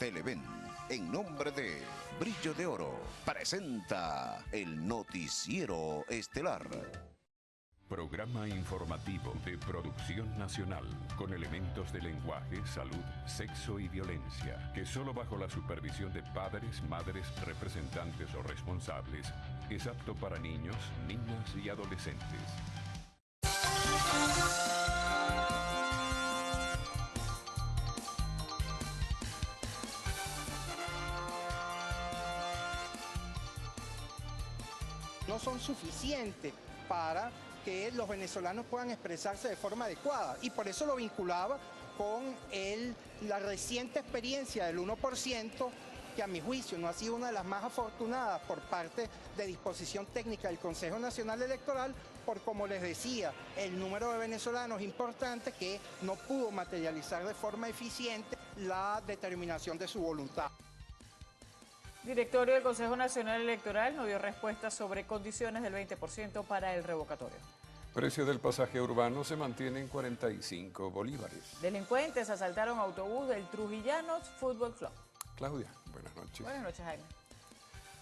Televen, en nombre de Brillo de Oro, presenta el Noticiero Estelar. Programa informativo de producción nacional, con elementos de lenguaje, salud, sexo y violencia, que solo bajo la supervisión de padres, madres, representantes o responsables, es apto para niños, niñas y adolescentes. No son suficientes para que los venezolanos puedan expresarse de forma adecuada, y por eso lo vinculaba con la reciente experiencia del 1%, que a mi juicio no ha sido una de las más afortunadas por parte de disposición técnica del Consejo Nacional Electoral, por, como les decía, el número de venezolanos importante que no pudo materializar de forma eficiente la determinación de su voluntad. Directorio del Consejo Nacional Electoral no dio respuesta sobre condiciones del 20% para el revocatorio. Precio del pasaje urbano se mantiene en 45 bolívares. Delincuentes asaltaron autobús del Trujillanos Fútbol Club. Claudia, buenas noches. Buenas noches, Jaime.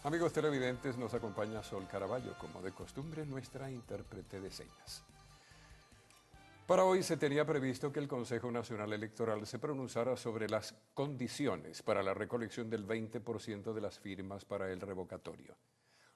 Amigos televidentes, nos acompaña Sol Caraballo, como de costumbre, nuestra intérprete de señas. Para hoy se tenía previsto que el Consejo Nacional Electoral se pronunciara sobre las condiciones para la recolección del 20% de las firmas para el revocatorio.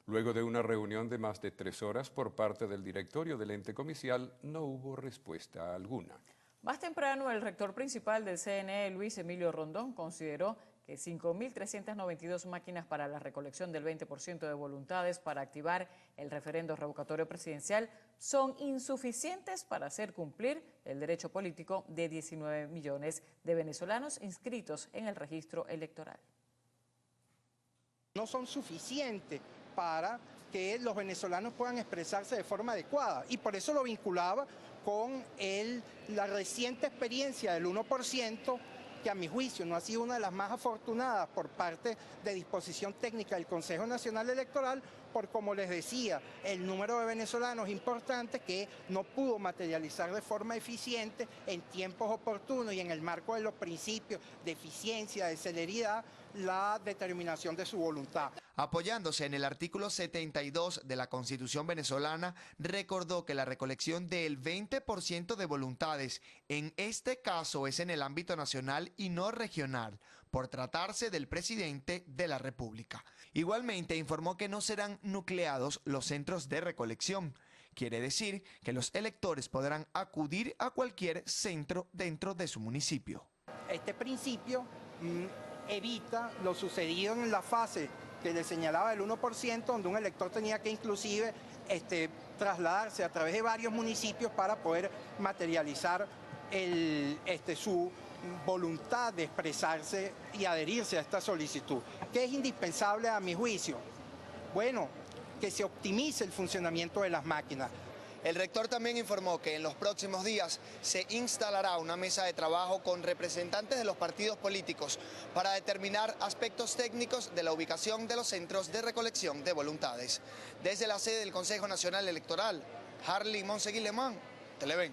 Luego de una reunión de más de 3 horas por parte del directorio del ente comicial, no hubo respuesta alguna. Más temprano, el rector principal del CNE, Luis Emilio Rondón, consideró que 5.392 máquinas para la recolección del 20% de voluntades para activar el referendo revocatorio presidencial son insuficientes para hacer cumplir el derecho político de 19 millones de venezolanos inscritos en el registro electoral. No son suficientes para que los venezolanos puedan expresarse de forma adecuada, y por eso lo vinculaba con la reciente experiencia del 1%, que a mi juicio no ha sido una de las más afortunadas por parte de disposición técnica del Consejo Nacional Electoral, por, como les decía, el número de venezolanos importantes que no pudo materializar de forma eficiente en tiempos oportunos y en el marco de los principios de eficiencia, de celeridad, la determinación de su voluntad. Apoyándose en el artículo 72 de la Constitución venezolana, recordó que la recolección del 20% de voluntades, en este caso es en el ámbito nacional y no regional, por tratarse del presidente de la República. Igualmente informó que no serán nucleados los centros de recolección. Quiere decir que los electores podrán acudir a cualquier centro dentro de su municipio. Este principio evita lo sucedido en la fase que le señalaba del 1%, donde un elector tenía que inclusive trasladarse a través de varios municipios para poder materializar su voluntad de expresarse y adherirse a esta solicitud. ¿Qué es indispensable a mi juicio? Bueno, que se optimice el funcionamiento de las máquinas. El rector también informó que en los próximos días se instalará una mesa de trabajo con representantes de los partidos políticos para determinar aspectos técnicos de la ubicación de los centros de recolección de voluntades. Desde la sede del Consejo Nacional Electoral, Harley Monseguilemán, Televen.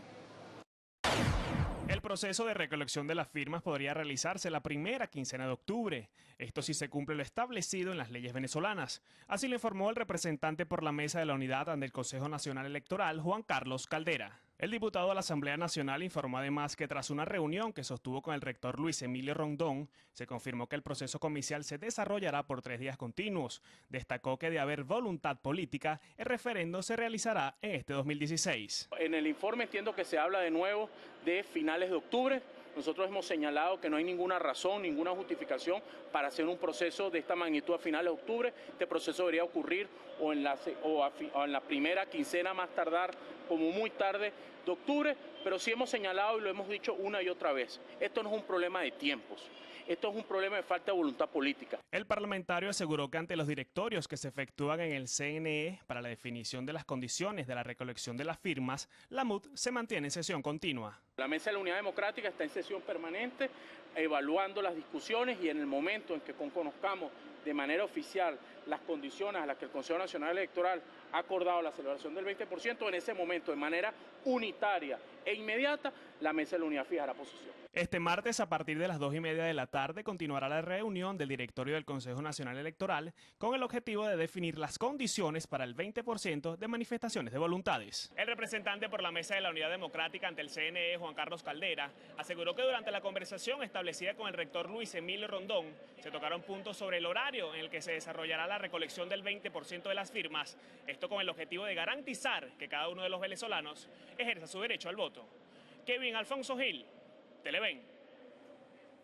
El proceso de recolección de las firmas podría realizarse la primera quincena de octubre. Esto si se cumple lo establecido en las leyes venezolanas. Así lo informó el representante por la Mesa de la Unidad ante el Consejo Nacional Electoral, Juan Carlos Caldera. El diputado de la Asamblea Nacional informó además que tras una reunión que sostuvo con el rector Luis Emilio Rondón, se confirmó que el proceso comicial se desarrollará por 3 días continuos. Destacó que de haber voluntad política, el referendo se realizará en este 2016. En el informe entiendo que se habla de nuevo de finales de octubre. Nosotros hemos señalado que no hay ninguna razón, ninguna justificación para hacer un proceso de esta magnitud a finales de octubre. Este proceso debería ocurrir o en la primera quincena más tardar, como muy tarde de octubre, pero sí hemos señalado y lo hemos dicho una y otra vez, esto no es un problema de tiempos. Esto es un problema de falta de voluntad política. El parlamentario aseguró que ante los directorios que se efectúan en el CNE para la definición de las condiciones de la recolección de las firmas, la MUD se mantiene en sesión continua. La Mesa de la Unidad Democrática está en sesión permanente, evaluando las discusiones, y en el momento en que conozcamos de manera oficial las condiciones a las que el Consejo Nacional Electoral ha acordado la celebración del 20%, en ese momento, de manera unitaria e inmediata, la Mesa de la Unidad fijará posición. Este martes, a partir de las 2:30 de la tarde, continuará la reunión del directorio del Consejo Nacional Electoral con el objetivo de definir las condiciones para el 20% de manifestaciones de voluntades. El representante por la Mesa de la Unidad Democrática ante el CNE, Juan Carlos Caldera, aseguró que durante la conversación establecida con el rector Luis Emilio Rondón, se tocaron puntos sobre el horario en el que se desarrollará la recolección del 20% de las firmas, esto con el objetivo de garantizar que cada uno de los venezolanos ejerza su derecho al voto. Kevin Alfonso Gil, Televen.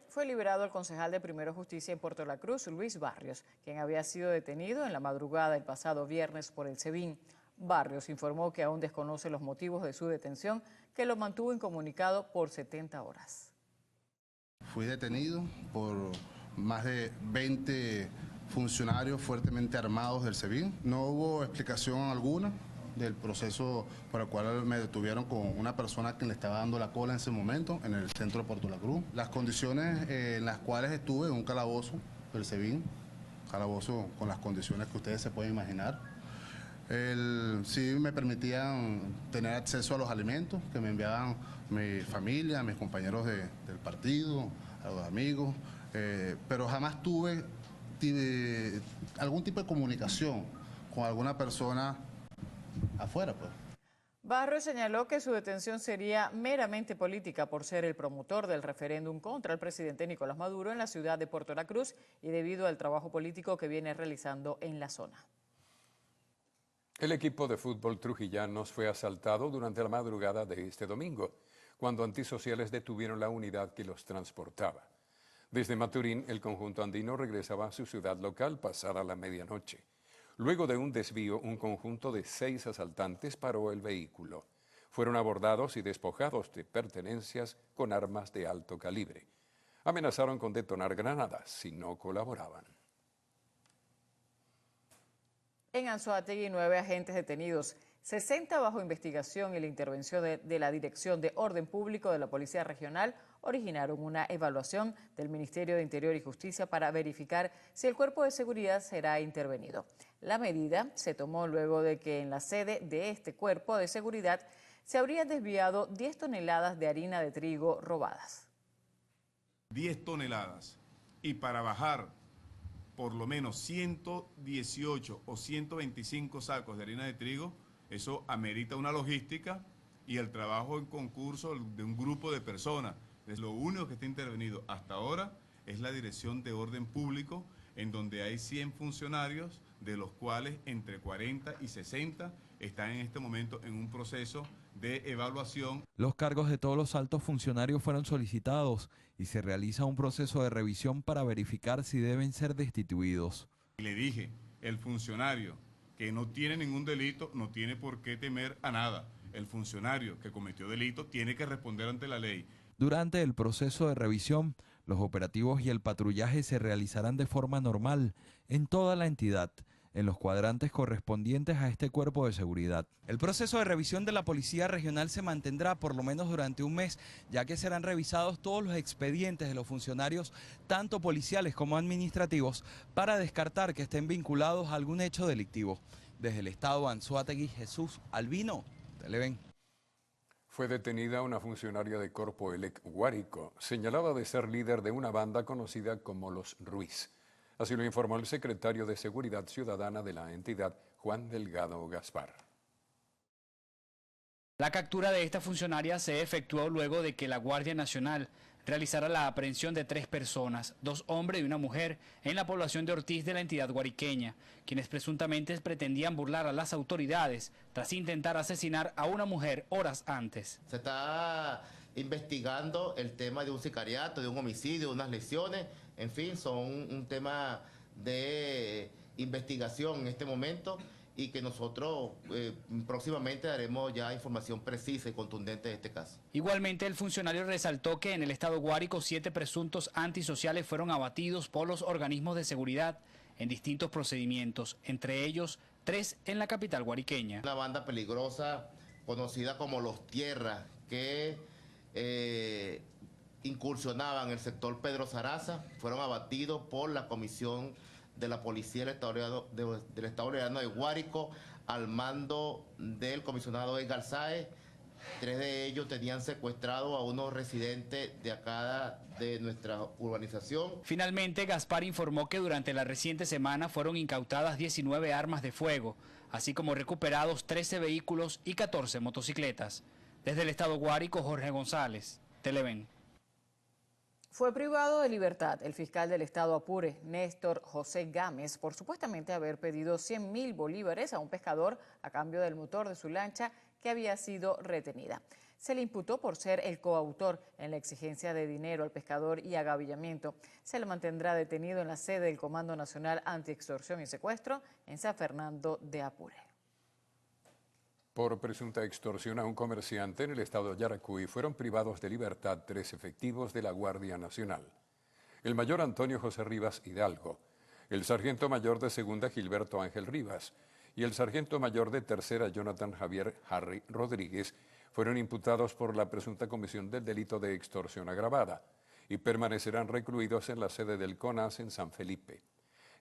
Fue liberado el concejal de Primero Justicia en Puerto La Cruz, Luis Barrios, quien había sido detenido en la madrugada del pasado viernes por el SEBIN. Barrios informó que aún desconoce los motivos de su detención, que lo mantuvo incomunicado por 70 horas. Fui detenido por más de 20 funcionarios fuertemente armados del SEBIN. No hubo explicación alguna del proceso por el cual me detuvieron con una persona a quien le estaba dando la cola en ese momento en el centro de Puerto La Cruz. Las condiciones en las cuales estuve en un calabozo del SEBIN, calabozo con las condiciones que ustedes se pueden imaginar. Sí me permitían tener acceso a los alimentos que me enviaban mi familia, mis compañeros del partido, a los amigos, pero jamás tuve algún tipo de comunicación con alguna persona afuera, pues. Barrios señaló que su detención sería meramente política por ser el promotor del referéndum contra el presidente Nicolás Maduro en la ciudad de Puerto La Cruz y debido al trabajo político que viene realizando en la zona. El equipo de fútbol trujillanos fue asaltado durante la madrugada de este domingo, cuando antisociales detuvieron la unidad que los transportaba. Desde Maturín, el conjunto andino regresaba a su ciudad local pasada la medianoche. Luego de un desvío, un conjunto de 6 asaltantes paró el vehículo. Fueron abordados y despojados de pertenencias con armas de alto calibre. Amenazaron con detonar granadas si no colaboraban. En Anzoátegui, 9 agentes detenidos, 60 bajo investigación y la intervención de la Dirección de Orden Público de la Policía Regional originaron una evaluación del Ministerio de Interior y Justicia para verificar si el cuerpo de seguridad será intervenido. La medida se tomó luego de que en la sede de este cuerpo de seguridad se habrían desviado 10 toneladas de harina de trigo robadas. 10 toneladas. Y para bajar por lo menos 118 o 125 sacos de harina de trigo, eso amerita una logística y el trabajo en concurso de un grupo de personas. Lo único que está intervenido hasta ahora es la Dirección de Orden Público, en donde hay 100 funcionarios, de los cuales entre 40 y 60 están en este momento en un proceso de evaluación. Los cargos de todos los altos funcionarios fueron solicitados y se realiza un proceso de revisión para verificar si deben ser destituidos. Le dije, el funcionario que no tiene ningún delito no tiene por qué temer a nada. El funcionario que cometió delito tiene que responder ante la ley. Durante el proceso de revisión, los operativos y el patrullaje se realizarán de forma normal en toda la entidad, en los cuadrantes correspondientes a este cuerpo de seguridad. El proceso de revisión de la Policía Regional se mantendrá por lo menos durante un mes, ya que serán revisados todos los expedientes de los funcionarios, tanto policiales como administrativos, para descartar que estén vinculados a algún hecho delictivo. Desde el estado Anzoátegui, Jesús Albino, Televen. Fue detenida una funcionaria de Corpo Elec Guárico, señalada de ser líder de una banda conocida como Los Ruiz. Así lo informó el secretario de Seguridad Ciudadana de la entidad, Juan Delgado Gaspar. La captura de esta funcionaria se efectuó luego de que la Guardia Nacional realizara la aprehensión de 3 personas, 2 hombres y una mujer, en la población de Ortiz de la entidad guariqueña, quienes presuntamente pretendían burlar a las autoridades tras intentar asesinar a una mujer horas antes. Se está investigando el tema de un sicariato, de un homicidio, de unas lesiones, en fin, son un tema de investigación en este momento y que nosotros próximamente daremos ya información precisa y contundente de este caso. Igualmente, el funcionario resaltó que en el estado Guárico 7 presuntos antisociales fueron abatidos por los organismos de seguridad en distintos procedimientos, entre ellos 3 en la capital guariqueña. Una banda peligrosa conocida como Los Tierras, que incursionaban en el sector Pedro Zaraza, fueron abatidos por la comisión de la Policía del Estado Bolivariano de Guárico al mando del comisionado Edgar Sáez, 3 de ellos tenían secuestrado a unos residentes de acá de nuestra urbanización. Finalmente, Gaspar informó que durante la reciente semana fueron incautadas 19 armas de fuego, así como recuperados 13 vehículos y 14 motocicletas. Desde el estado Guárico, Jorge González, Televen. Fue privado de libertad el fiscal del estado Apure, Néstor José Gámez, por supuestamente haber pedido 100.000 bolívares a un pescador a cambio del motor de su lancha que había sido retenida. Se le imputó por ser el coautor en la exigencia de dinero al pescador y agavillamiento. Se le mantendrá detenido en la sede del Comando Nacional Antiextorsión y Secuestro en San Fernando de Apure. Por presunta extorsión a un comerciante en el estado de Yaracuy fueron privados de libertad 3 efectivos de la Guardia Nacional. El mayor Antonio José Rivas Hidalgo, el sargento mayor de segunda Gilberto Ángel Rivas y el sargento mayor de tercera Jonathan Javier Harry Rodríguez fueron imputados por la presunta comisión del delito de extorsión agravada y permanecerán recluidos en la sede del CONAS en San Felipe.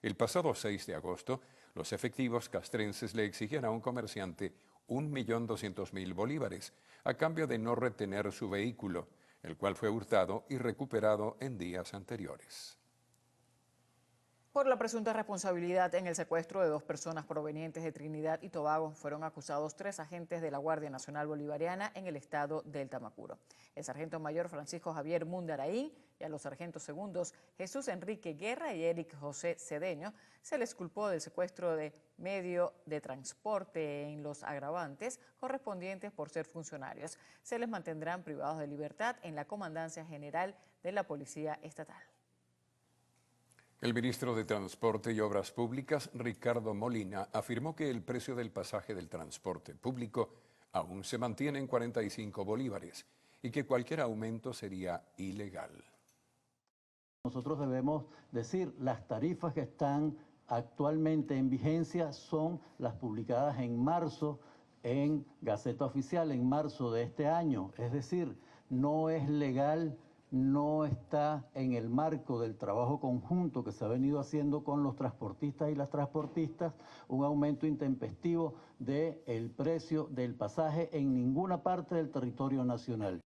El pasado 6 de agosto, los efectivos castrenses le exigían a un comerciante 1.200.000 bolívares a cambio de no retener su vehículo, el cual fue hurtado y recuperado en días anteriores. Por la presunta responsabilidad en el secuestro de 2 personas provenientes de Trinidad y Tobago, fueron acusados 3 agentes de la Guardia Nacional Bolivariana en el estado del Tamacuro. El sargento mayor Francisco Javier Mundaraín y a los sargentos segundos Jesús Enrique Guerra y Eric José Cedeño se les culpó del secuestro de medio de transporte en los agravantes correspondientes por ser funcionarios. Se les mantendrán privados de libertad en la Comandancia General de la Policía Estatal. El ministro de Transporte y Obras Públicas, Ricardo Molina, afirmó que el precio del pasaje del transporte público aún se mantiene en 45 bolívares y que cualquier aumento sería ilegal. Nosotros debemos decir, las tarifas que están actualmente en vigencia son las publicadas en marzo en Gaceta Oficial, en marzo de este año. Es decir, no es legal, no está en el marco del trabajo conjunto que se ha venido haciendo con los transportistas y las transportistas, un aumento intempestivo del precio del pasaje en ninguna parte del territorio nacional.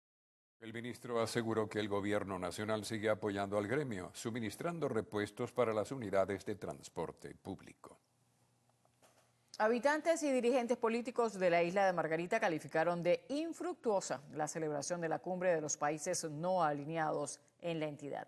El ministro aseguró que el gobierno nacional sigue apoyando al gremio, suministrando repuestos para las unidades de transporte público. Habitantes y dirigentes políticos de la isla de Margarita calificaron de infructuosa la celebración de la cumbre de los países no alineados en la entidad.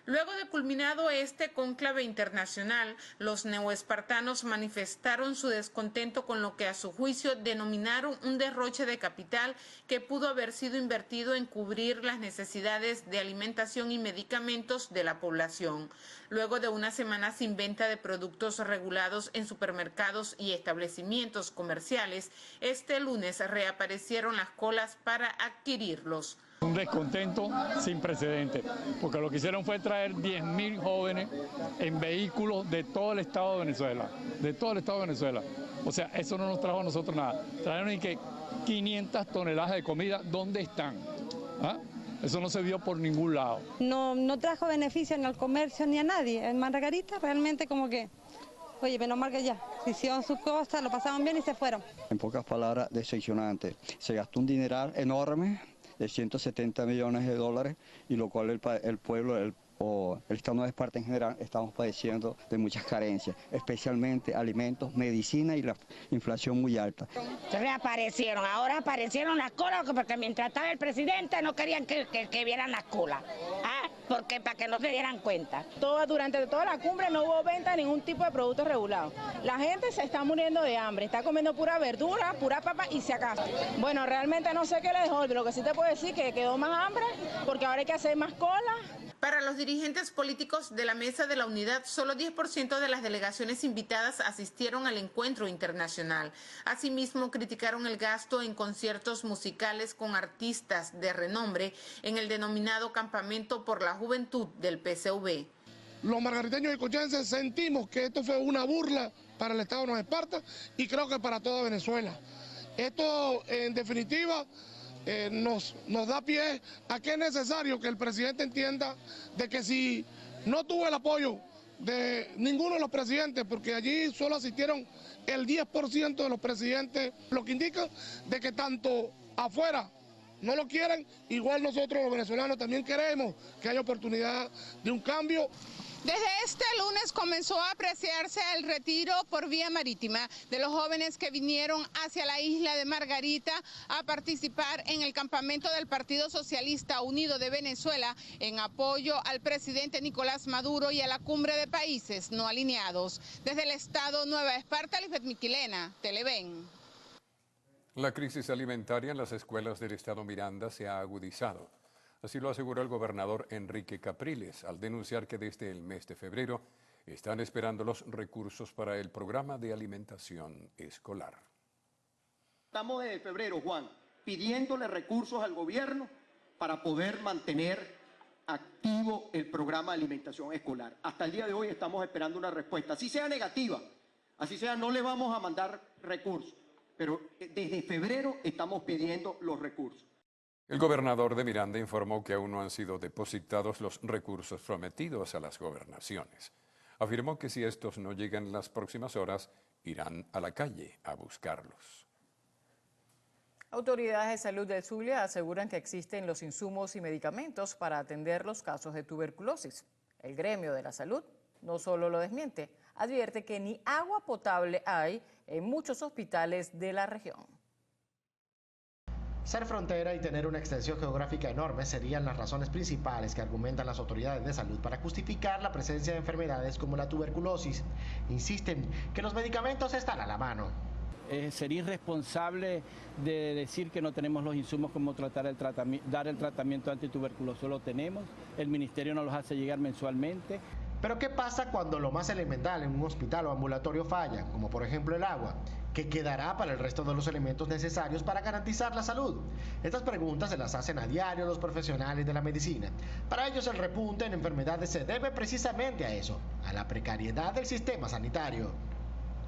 Luego de culminado este cónclave internacional, los neoespartanos manifestaron su descontento con lo que a su juicio denominaron un derroche de capital que pudo haber sido invertido en cubrir las necesidades de alimentación y medicamentos de la población. Luego de una semana sin venta de productos regulados en supermercados y establecimientos comerciales, este lunes reaparecieron las colas para adquirirlos. Un descontento sin precedentes, porque lo que hicieron fue traer 10.000 jóvenes en vehículos de todo el estado de Venezuela, O sea, eso no nos trajo a nosotros nada. Trajeron y que 500 toneladas de comida, ¿dónde están? ¿Ah? Eso no se vio por ningún lado. No trajo beneficio ni al comercio ni a nadie. En Margarita realmente como que, oye, menos mal que ya, hicieron sus cosas, lo pasaron bien y se fueron. En pocas palabras, decepcionante. Se gastó un dineral enorme de 170 millones de dólares, y lo cual el pueblo, o el Estado de Esparta en general, estamos padeciendo de muchas carencias, especialmente alimentos, medicina y la inflación muy alta. Reaparecieron, ahora aparecieron las colas, porque mientras estaba el presidente no querían que vieran las colas, porque para que no se dieran cuenta. Durante toda la cumbre no hubo venta de ningún tipo de producto regulado. La gente se está muriendo de hambre, está comiendo pura verdura, pura papa y se acaba. Bueno, realmente no sé qué le dejó, lo que sí te puedo decir que quedó más hambre, porque ahora hay que hacer más cola. Para los dirigentes políticos de la Mesa de la Unidad, solo 10% de las delegaciones invitadas asistieron al encuentro internacional. Asimismo, criticaron el gasto en conciertos musicales con artistas de renombre en el denominado Campamento por la Juventud del PCV. Los margariteños y cochenses sentimos que esto fue una burla para el Estado de Nueva Esparta y creo que para toda Venezuela. Esto, en definitiva, nos da pie a que es necesario que el presidente entienda de que si no tuvo el apoyo de ninguno de los presidentes, porque allí solo asistieron el 10% de los presidentes, lo que indica de que tanto afuera no lo quieren, igual nosotros los venezolanos también queremos que haya oportunidad de un cambio. Desde este lunes comenzó a apreciarse el retiro por vía marítima de los jóvenes que vinieron hacia la isla de Margarita a participar en el campamento del Partido Socialista Unido de Venezuela en apoyo al presidente Nicolás Maduro y a la cumbre de países no alineados. Desde el estado Nueva Esparta, Lisbeth Miquilena, Televen. La crisis alimentaria en las escuelas del estado Miranda se ha agudizado. Así lo aseguró el gobernador Enrique Capriles al denunciar que desde el mes de febrero están esperando los recursos para el programa de alimentación escolar. Estamos desde febrero, Juan, pidiéndole recursos al gobierno para poder mantener activo el programa de alimentación escolar. Hasta el día de hoy estamos esperando una respuesta, así sea negativa, así sea no le vamos a mandar recursos, pero desde febrero estamos pidiendo los recursos. El gobernador de Miranda informó que aún no han sido depositados los recursos prometidos a las gobernaciones. Afirmó que si estos no llegan en las próximas horas, irán a la calle a buscarlos. Autoridades de salud del Zulia aseguran que existen los insumos y medicamentos para atender los casos de tuberculosis. El gremio de la salud no solo lo desmiente, advierte que ni agua potable hay en muchos hospitales de la región. Ser frontera y tener una extensión geográfica enorme serían las razones principales que argumentan las autoridades de salud para justificar la presencia de enfermedades como la tuberculosis. Insisten que los medicamentos están a la mano. Sería irresponsable de decir que no tenemos los insumos como dar el tratamiento antituberculoso. Lo tenemos, el ministerio nos los hace llegar mensualmente. Pero ¿qué pasa cuando lo más elemental en un hospital o ambulatorio falla, como por ejemplo el agua? ¿Qué quedará para el resto de los elementos necesarios para garantizar la salud? Estas preguntas se las hacen a diario los profesionales de la medicina. Para ellos el repunte en enfermedades se debe precisamente a eso, a la precariedad del sistema sanitario.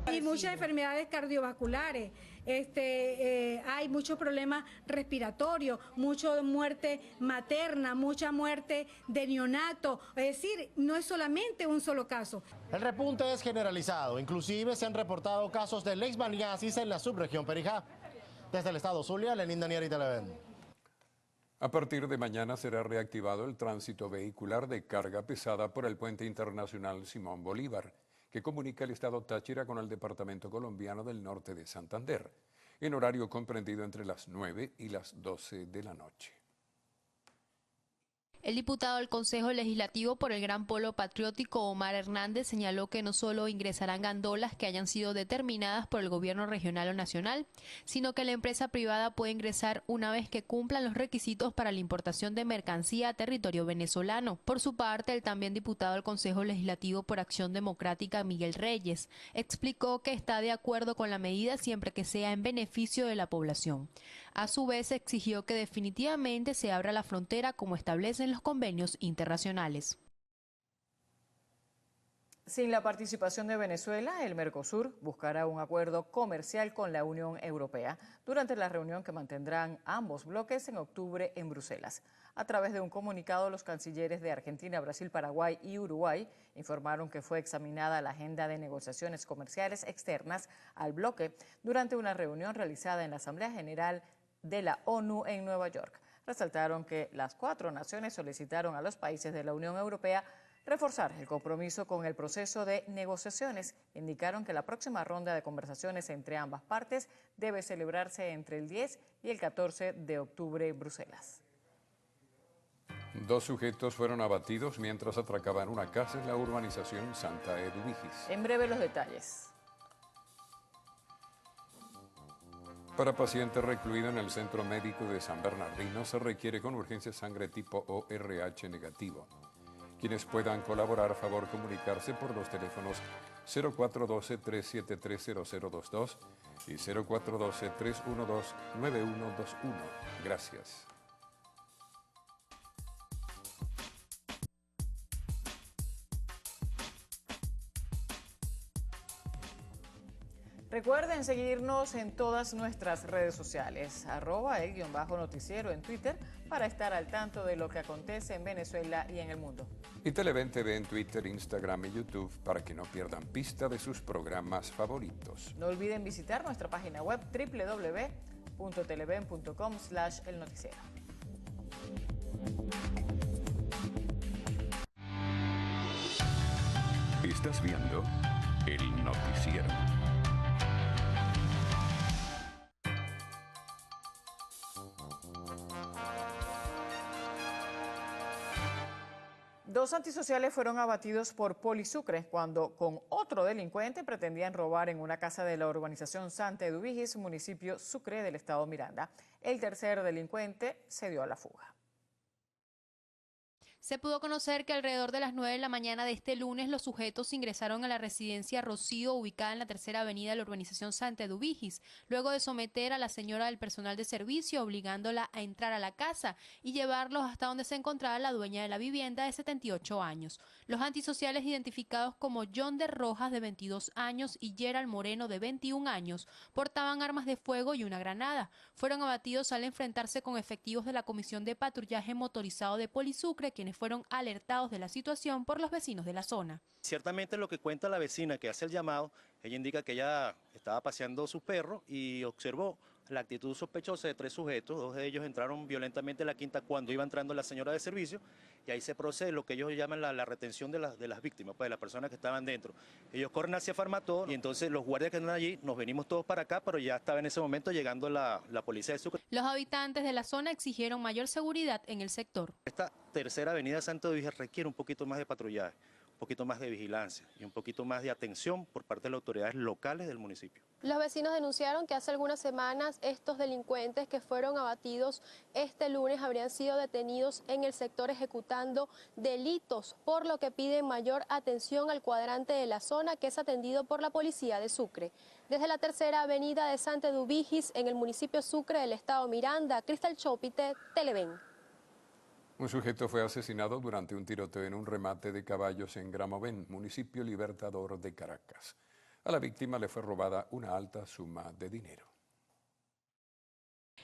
Hay muchas enfermedades cardiovasculares, hay muchos problemas respiratorios, mucha muerte materna, mucha muerte de neonato, es decir, no es solamente un solo caso. El repunte es generalizado, inclusive se han reportado casos de leishmaniasis en la subregión Perijá. Desde el estado Zulia, Lenín Daniel, Televen. A partir de mañana será reactivado el tránsito vehicular de carga pesada por el puente internacional Simón Bolívar, que comunica el estado Táchira con el departamento colombiano del norte de Santander, en horario comprendido entre las 9 y las 12 de la noche. El diputado del Consejo Legislativo por el Gran Polo Patriótico, Omar Hernández, señaló que no solo ingresarán gandolas que hayan sido determinadas por el gobierno regional o nacional, sino que la empresa privada puede ingresar una vez que cumplan los requisitos para la importación de mercancía a territorio venezolano. Por su parte, el también diputado del Consejo Legislativo por Acción Democrática, Miguel Reyes, explicó que está de acuerdo con la medida siempre que sea en beneficio de la población. A su vez, exigió que definitivamente se abra la frontera como establecen los convenios internacionales. Sin la participación de Venezuela, el Mercosur buscará un acuerdo comercial con la Unión Europea durante la reunión que mantendrán ambos bloques en octubre en Bruselas. A través de un comunicado, los cancilleres de Argentina, Brasil, Paraguay y Uruguay informaron que fue examinada la agenda de negociaciones comerciales externas al bloque durante una reunión realizada en la Asamblea General de la ONU en Nueva York. Resaltaron que las 4 naciones solicitaron a los países de la Unión Europea reforzar el compromiso con el proceso de negociaciones. Indicaron que la próxima ronda de conversaciones entre ambas partes debe celebrarse entre el 10 y el 14 de octubre en Bruselas. 2 sujetos fueron abatidos mientras atracaban una casa en la urbanización Santa Eduvigis. En breve los detalles. Para paciente recluido en el Centro Médico de San Bernardino se requiere con urgencia sangre tipo ORH negativo. Quienes puedan colaborar, a favor comunicarse por los teléfonos 0412-373-0022 y 0412-312-9121. Gracias. Recuerden seguirnos en todas nuestras redes sociales, @el_noticiero en Twitter, para estar al tanto de lo que acontece en Venezuela y en el mundo. Y Televen TV en Twitter, Instagram y YouTube para que no pierdan pista de sus programas favoritos. No olviden visitar nuestra página web www.televen.com/elnoticiero. Estás viendo El Noticiero. Dos antisociales fueron abatidos por Polisucre cuando con otro delincuente pretendían robar en una casa de la urbanización Santa Eduvigis, municipio Sucre del estado Miranda. El tercer delincuente se dio a la fuga. Se pudo conocer que alrededor de las 9 de la mañana de este lunes los sujetos ingresaron a la residencia Rocío, ubicada en la tercera avenida de la urbanización Santa Eduvigis, luego de someter a la señora del personal de servicio, obligándola a entrar a la casa y llevarlos hasta donde se encontraba la dueña de la vivienda de 78 años. Los antisociales, identificados como John de Rojas, de 22 años, y Gerald Moreno, de 21 años, portaban armas de fuego y una granada. Fueron abatidos al enfrentarse con efectivos de la Comisión de Patrullaje Motorizado de Polisucre, quienes fueron alertados de la situación por los vecinos de la zona. Ciertamente lo que cuenta la vecina que hace el llamado, ella indica que ella estaba paseando su perro y observó la actitud sospechosa de tres sujetos. Dos de ellos entraron violentamente a la quinta cuando iba entrando la señora de servicio y ahí se procede lo que ellos llaman la retención de las víctimas, pues de las personas que estaban dentro. Ellos corren hacia Farmatodo y entonces los guardias que andan allí, nos venimos todos para acá, pero ya estaba en ese momento llegando la policía de Sucre. Los habitantes de la zona exigieron mayor seguridad en el sector. Esta tercera avenida Santo Domingo requiere un poquito más de patrullaje, un poquito más de vigilancia y un poquito más de atención por parte de las autoridades locales del municipio. Los vecinos denunciaron que hace algunas semanas estos delincuentes que fueron abatidos este lunes habrían sido detenidos en el sector ejecutando delitos, por lo que piden mayor atención al cuadrante de la zona que es atendido por la policía de Sucre. Desde la tercera avenida de Santa Eduvigis, en el municipio Sucre del estado Miranda, Cristal Chopite, Televen. Un sujeto fue asesinado durante un tiroteo en un remate de caballos en Gramovén, municipio Libertador de Caracas. A la víctima le fue robada una alta suma de dinero.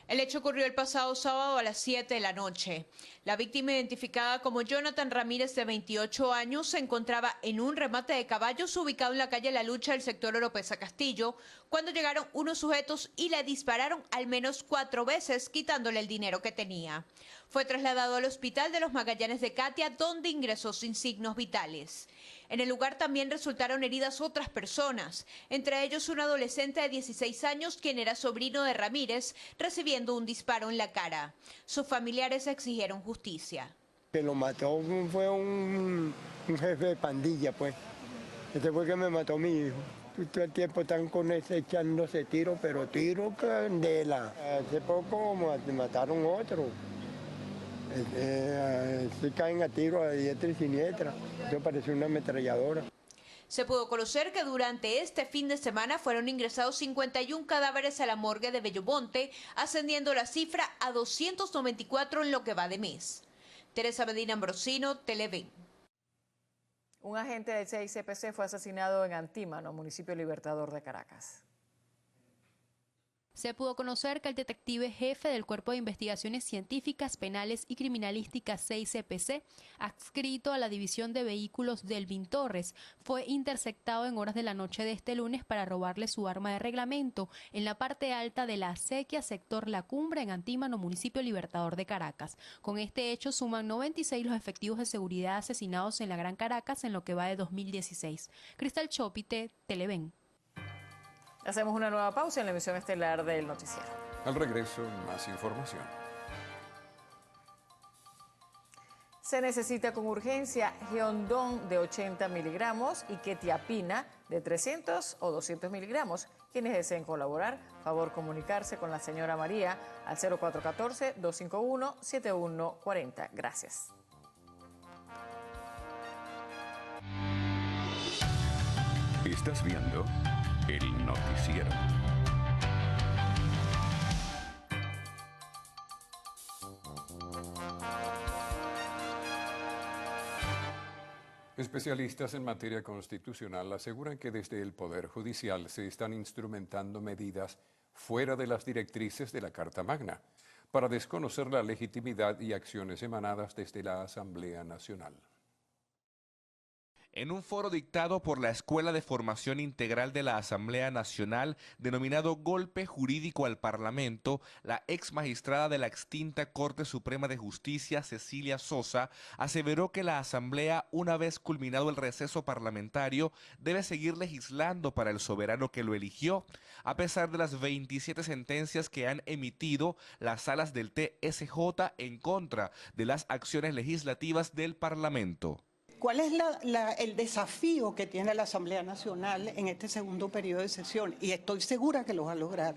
El hecho ocurrió el pasado sábado a las 7 de la noche. La víctima, identificada como Jonathan Ramírez, de 28 años, se encontraba en un remate de caballos ubicado en la calle La Lucha del sector Oropesa Castillo, cuando llegaron unos sujetos y le dispararon al menos 4 veces, quitándole el dinero que tenía. Fue trasladado al hospital de los Magallanes de Catia, donde ingresó sin signos vitales. En el lugar también resultaron heridas otras personas, entre ellos un adolescente de 16 años, quien era sobrino de Ramírez, recibiendo un disparo en la cara. Sus familiares exigieron justicia. Que lo mató fue un jefe de pandilla, pues. Ese fue que me mató a mi hijo. Todo el tiempo están con ese echándose tiro, pero tiro candela. Hace poco mataron otro. Se caen a tiro a diestra y siniestra. Eso parece una ametralladora. Se pudo conocer que durante este fin de semana fueron ingresados 51 cadáveres a la morgue de Bellomonte, ascendiendo la cifra a 294 en lo que va de mes. Teresa Medina Ambrosino, Televen. Un agente del CICPC fue asesinado en Antímano, municipio Libertador de Caracas. Se pudo conocer que el detective jefe del Cuerpo de Investigaciones Científicas, Penales y Criminalísticas CICPC, adscrito a la División de Vehículos Delvin Torres, fue interceptado en horas de la noche de este lunes para robarle su arma de reglamento en la parte alta de la acequia sector La Cumbre en Antímano, municipio Libertador de Caracas. Con este hecho suman 96 los efectivos de seguridad asesinados en la Gran Caracas en lo que va de 2016. Cristal Chopite, Televen. Hacemos una nueva pausa en la emisión estelar del noticiero. Al regreso, más información. Se necesita con urgencia Geondón de 80 miligramos y Quetiapina de 300 o 200 miligramos. Quienes deseen colaborar, favor comunicarse con la señora María al 0414-251-7140. Gracias. Estás viendo El Noticiero. Especialistas en materia constitucional aseguran que desde el Poder Judicial se están instrumentando medidas fuera de las directrices de la Carta Magna para desconocer la legitimidad y acciones emanadas desde la Asamblea Nacional. En un foro dictado por la Escuela de Formación Integral de la Asamblea Nacional, denominado Golpe Jurídico al Parlamento, la ex magistrada de la extinta Corte Suprema de Justicia, Cecilia Sosa, aseveró que la Asamblea, una vez culminado el receso parlamentario, debe seguir legislando para el soberano que lo eligió, a pesar de las 27 sentencias que han emitido las salas del TSJ en contra de las acciones legislativas del Parlamento. ¿Cuál es el desafío que tiene la Asamblea Nacional en este segundo periodo de sesión? Y estoy segura que lo va a lograr.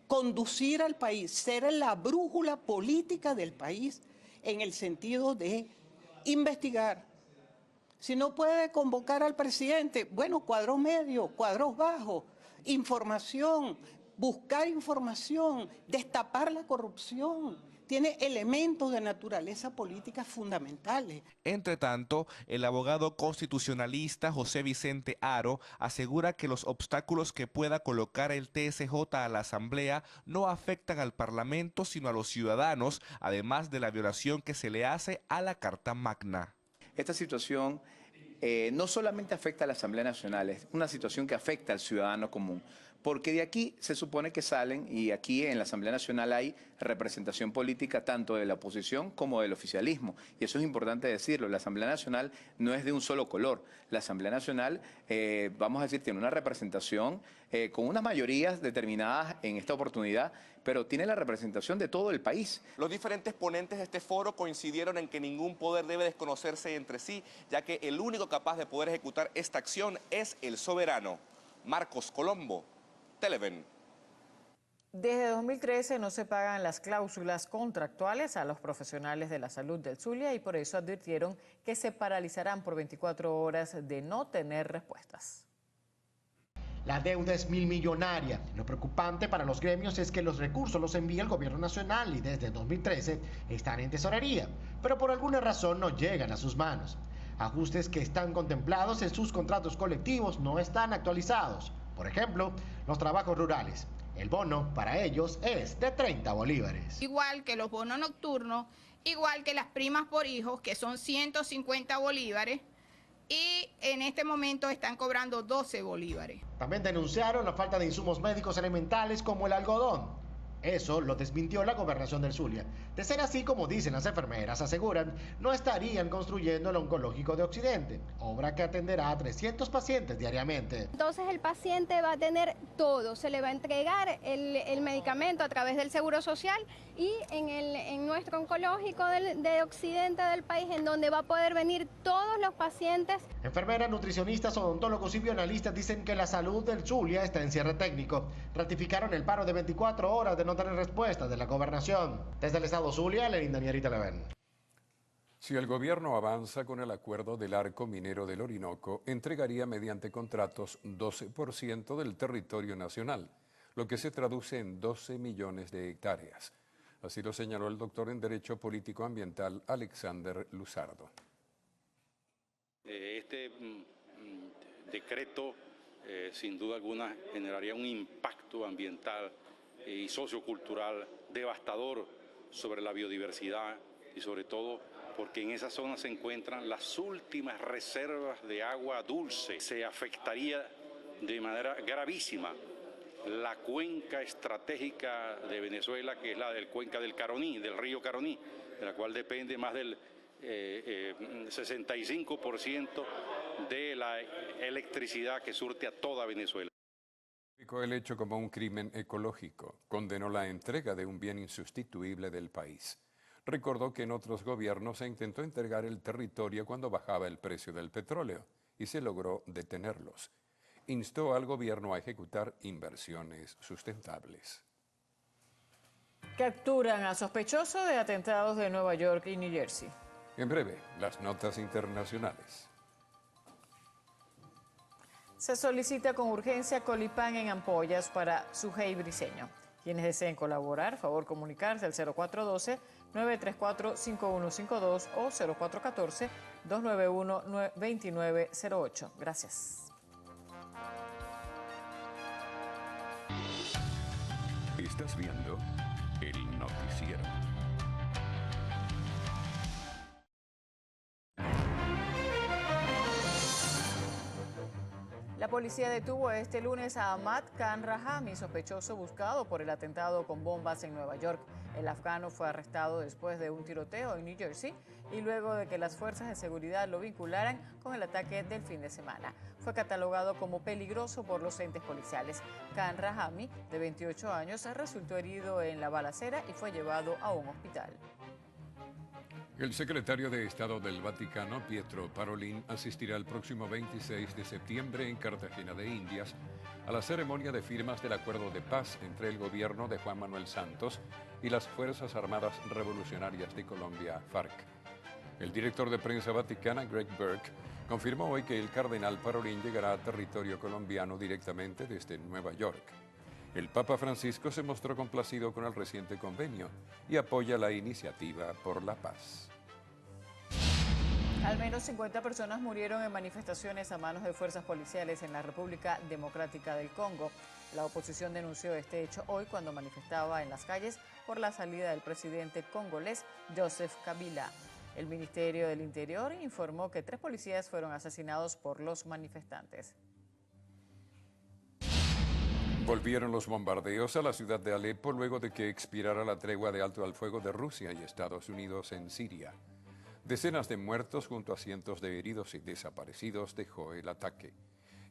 Conducir al país, ser la brújula política del país en el sentido de investigar. Si no puede convocar al presidente, bueno, cuadros medios, cuadros bajos, información, buscar información, destapar la corrupción. Tiene elementos de naturaleza política fundamentales. Entre tanto, el abogado constitucionalista José Vicente Haro asegura que los obstáculos que pueda colocar el TSJ a la Asamblea no afectan al Parlamento, sino a los ciudadanos, además de la violación que se le hace a la Carta Magna. Esta situación no solamente afecta a la Asamblea Nacional, es una situación que afecta al ciudadano común. Porque de aquí se supone que salen, y aquí en la Asamblea Nacional hay representación política tanto de la oposición como del oficialismo. Y eso es importante decirlo, la Asamblea Nacional no es de un solo color. La Asamblea Nacional, vamos a decir, tiene una representación con unas mayorías determinadas en esta oportunidad, pero tiene la representación de todo el país. Los diferentes ponentes de este foro coincidieron en que ningún poder debe desconocerse entre sí, ya que el único capaz de poder ejecutar esta acción es el soberano. Marcos Colombo, Televen. Desde 2013 no se pagan las cláusulas contractuales a los profesionales de la salud del Zulia y por eso advirtieron que se paralizarán por 24 horas de no tener respuestas. La deuda es millonaria. Lo preocupante para los gremios es que los recursos los envía el gobierno nacional y desde 2013 están en tesorería, pero por alguna razón no llegan a sus manos. Ajustes que están contemplados en sus contratos colectivos no están actualizados. Por ejemplo, los trabajos rurales. El bono para ellos es de 30 bolívares. Igual que los bonos nocturnos, igual que las primas por hijos, que son 150 bolívares, y en este momento están cobrando 12 bolívares. También denunciaron la falta de insumos médicos elementales como el algodón. Eso lo desmintió la gobernación del Zulia. De ser así, como dicen las enfermeras, aseguran, no estarían construyendo el oncológico de Occidente, obra que atenderá a 300 pacientes diariamente. Entonces el paciente va a tener todo, se le va a entregar el medicamento a través del Seguro Social y en nuestro oncológico de Occidente del país, en donde va a poder venir todos los pacientes. Enfermeras, nutricionistas, odontólogos y bioanalistas dicen que la salud del Zulia está en cierre técnico. Ratificaron el paro de 24 horas de no tener respuesta de la gobernación. Desde el estado Zulia, Lenín Daniel Televen. Si el gobierno avanza con el acuerdo del arco minero del Orinoco, entregaría mediante contratos 12% del territorio nacional, lo que se traduce en 12 millones de hectáreas. Así lo señaló el doctor en Derecho Político Ambiental Alexander Luzardo. Este decreto, sin duda alguna, generaría un impacto ambiental y sociocultural devastador sobre la biodiversidad y sobre todo porque en esa zona se encuentran las últimas reservas de agua dulce. Se afectaría de manera gravísima la cuenca estratégica de Venezuela, que es la del cuenca del Caroní, del río Caroní, de la cual depende más del 65% de la electricidad que surte a toda Venezuela. Calificó el hecho como un crimen ecológico, condenó la entrega de un bien insustituible del país. Recordó que en otros gobiernos se intentó entregar el territorio cuando bajaba el precio del petróleo y se logró detenerlos. Instó al gobierno a ejecutar inversiones sustentables. Capturan a sospechoso de atentados de Nueva York y New Jersey. En breve, las notas internacionales. Se solicita con urgencia Colipán en ampollas para Sujei Briceño. Quienes deseen colaborar, favor comunicarse al 0412-934-5152 o 0414-291-2908. Gracias. Estás viendo el noticiero. policía detuvo este lunes a Ahmad Khan Rahami, sospechoso buscado por el atentado con bombas en Nueva York. El afgano fue arrestado después de un tiroteo en New Jersey y luego de que las fuerzas de seguridad lo vincularan con el ataque del fin de semana. Fue catalogado como peligroso por los entes policiales. Khan Rahami, de 28 años, resultó herido en la balacera y fue llevado a un hospital. El secretario de Estado del Vaticano, Pietro Parolin, asistirá el próximo 26 de septiembre en Cartagena de Indias a la ceremonia de firmas del acuerdo de paz entre el gobierno de Juan Manuel Santos y las Fuerzas Armadas Revolucionarias de Colombia, FARC. El director de prensa vaticana, Greg Burke, confirmó hoy que el cardenal Parolin llegará a territorio colombiano directamente desde Nueva York. El Papa Francisco se mostró complacido con el reciente convenio y apoya la iniciativa por la paz. Al menos 50 personas murieron en manifestaciones a manos de fuerzas policiales en la República Democrática del Congo. La oposición denunció este hecho hoy cuando manifestaba en las calles por la salida del presidente congolés Joseph Kabila. El Ministerio del Interior informó que 3 policías fueron asesinados por los manifestantes. Volvieron los bombardeos a la ciudad de Alepo luego de que expirara la tregua de alto al fuego de Rusia y Estados Unidos en Siria. Decenas de muertos junto a cientos de heridos y desaparecidos dejó el ataque.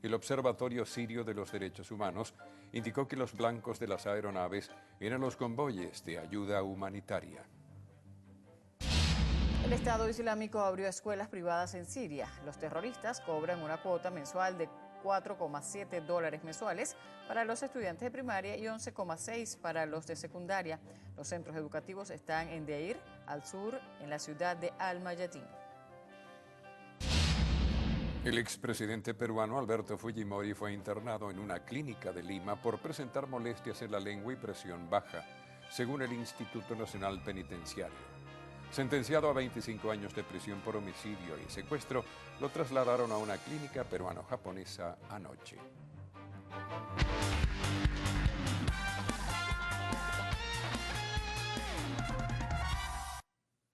El Observatorio Sirio de los Derechos Humanos indicó que los blancos de las aeronaves eran los convoyes de ayuda humanitaria. El Estado Islámico abrió escuelas privadas en Siria. Los terroristas cobran una cuota mensual de $4,7 mensuales para los estudiantes de primaria y 11,6 para los de secundaria. Los centros educativos están en Deir, al sur, en la ciudad de Al-Mayadin. El expresidente peruano Alberto Fujimori fue internado en una clínica de Lima por presentar molestias en la lengua y presión baja, según el Instituto Nacional Penitenciario. Sentenciado a 25 años de prisión por homicidio y secuestro, lo trasladaron a una clínica peruano-japonesa anoche.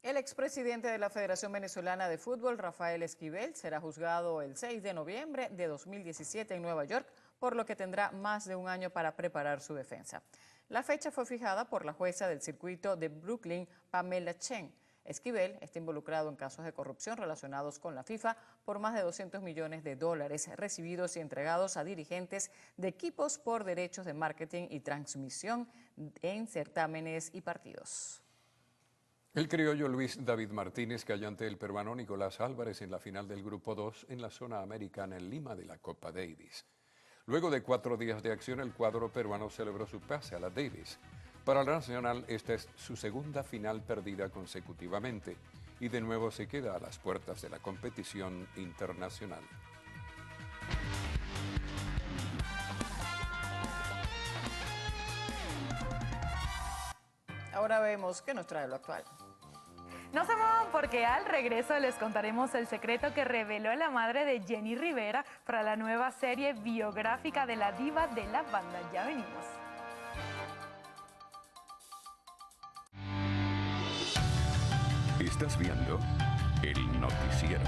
El expresidente de la Federación Venezolana de Fútbol, Rafael Esquivel, será juzgado el 6 de noviembre de 2017 en Nueva York, por lo que tendrá más de un año para preparar su defensa. La fecha fue fijada por la jueza del circuito de Brooklyn, Pamela Chen. Esquivel está involucrado en casos de corrupción relacionados con la FIFA por más de $200 millones recibidos y entregados a dirigentes de equipos por derechos de marketing y transmisión en certámenes y partidos. El criollo Luis David Martínez cayó ante el peruano Nicolás Álvarez en la final del Grupo 2 en la zona americana en Lima de la Copa Davis. Luego de 4 días de acción, el cuadro peruano celebró su pase a la Davis. Para la Nacional, esta es su segunda final perdida consecutivamente y de nuevo se queda a las puertas de la competición internacional. Ahora vemos qué nos trae lo actual. No se muevan porque al regreso les contaremos el secreto que reveló la madre de Jenny Rivera para la nueva serie biográfica de la diva de la banda. Ya venimos. Estás viendo el noticiero.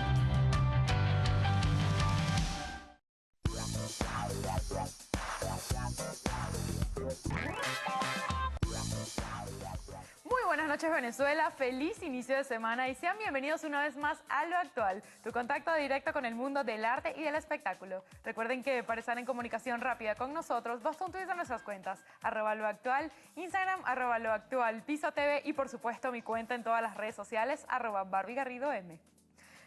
Muy buenas noches Venezuela, feliz inicio de semana y sean bienvenidos una vez más a Lo Actual, tu contacto directo con el mundo del arte y del espectáculo. Recuerden que para estar en comunicación rápida con nosotros, basta un tuit a nuestras cuentas, @loactual, Instagram, @loactual, Piso TV y por supuesto mi cuenta en todas las redes sociales, @BarbieGarridoM.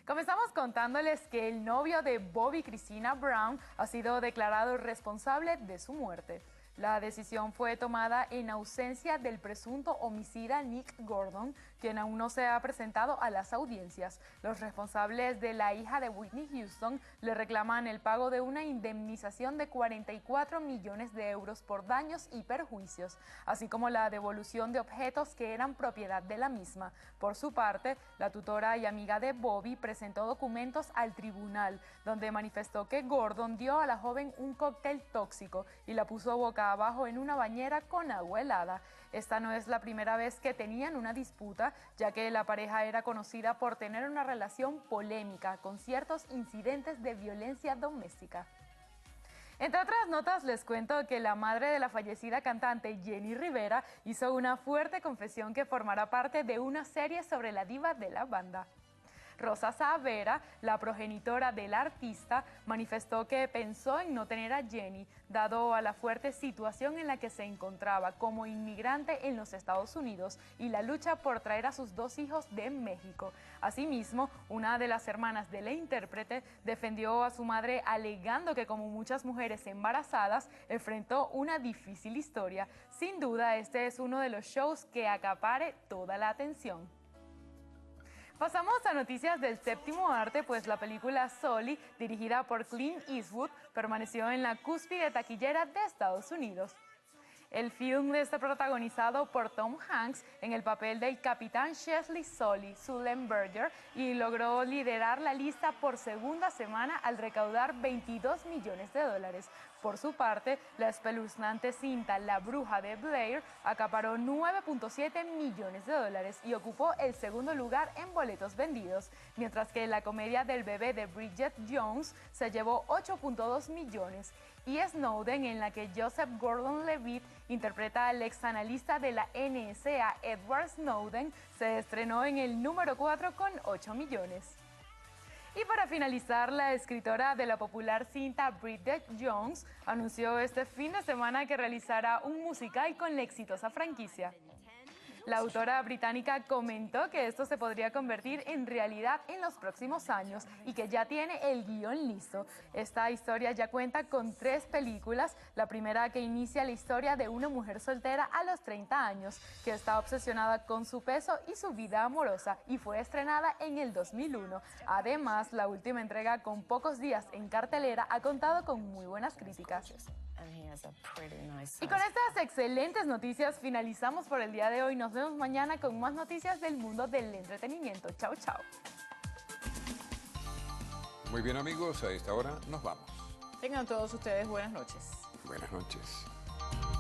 Comenzamos contándoles que el novio de Bobby, Christina Brown, ha sido declarado responsable de su muerte. La decisión fue tomada en ausencia del presunto homicida Nick Gordon, quien aún no se ha presentado a las audiencias. Los responsables de la hija de Whitney Houston le reclaman el pago de una indemnización de 44 millones de euros por daños y perjuicios, así como la devolución de objetos que eran propiedad de la misma. Por su parte, la tutora y amiga de Bobby presentó documentos al tribunal, donde manifestó que Gordon dio a la joven un cóctel tóxico y la puso boca abajo en una bañera con agua helada. Esta no es la primera vez que tenían una disputa, ya que la pareja era conocida por tener una relación polémica con ciertos incidentes de violencia doméstica. Entre otras notas, les cuento que la madre de la fallecida cantante Jenny Rivera hizo una fuerte confesión que formará parte de una serie sobre la diva de la banda. Rosa Savera, la progenitora del artista, manifestó que pensó en no tener a Jenny, dado a la fuerte situación en la que se encontraba como inmigrante en los Estados Unidos y la lucha por traer a sus 2 hijos de México. Asimismo, una de las hermanas de la intérprete defendió a su madre alegando que, como muchas mujeres embarazadas, enfrentó una difícil historia. Sin duda, este es uno de los shows que acapare toda la atención. Pasamos a noticias del séptimo arte, pues la película Sully, dirigida por Clint Eastwood, permaneció en la cúspide taquillera de Estados Unidos. El film está protagonizado por Tom Hanks en el papel del capitán Chesley Sully Sullenberger y logró liderar la lista por segunda semana al recaudar $22 millones. Por su parte, la espeluznante cinta La Bruja de Blair acaparó $9.7 millones y ocupó el segundo lugar en boletos vendidos, mientras que la comedia del bebé de Bridget Jones se llevó $8.2 millones. Y Snowden, en la que Joseph Gordon-Levitt interpreta al ex analista de la NSA Edward Snowden, se estrenó en el número 4 con $8 millones. Y para finalizar, la escritora de la popular cinta Bridget Jones anunció este fin de semana que realizará un musical con la exitosa franquicia. La autora británica comentó que esto se podría convertir en realidad en los próximos años y que ya tiene el guión listo. Esta historia ya cuenta con 3 películas, la primera que inicia la historia de una mujer soltera a los 30 años, que está obsesionada con su peso y su vida amorosa, y fue estrenada en el 2001. Además, la última entrega, con pocos días en cartelera, ha contado con muy buenas críticas. Y con estas excelentes noticias finalizamos por el día de hoy. Nos vemos mañana con más noticias del mundo del entretenimiento. Chao, chao. Muy bien, amigos, a esta hora nos vamos. Tengan todos ustedes buenas noches. Buenas noches.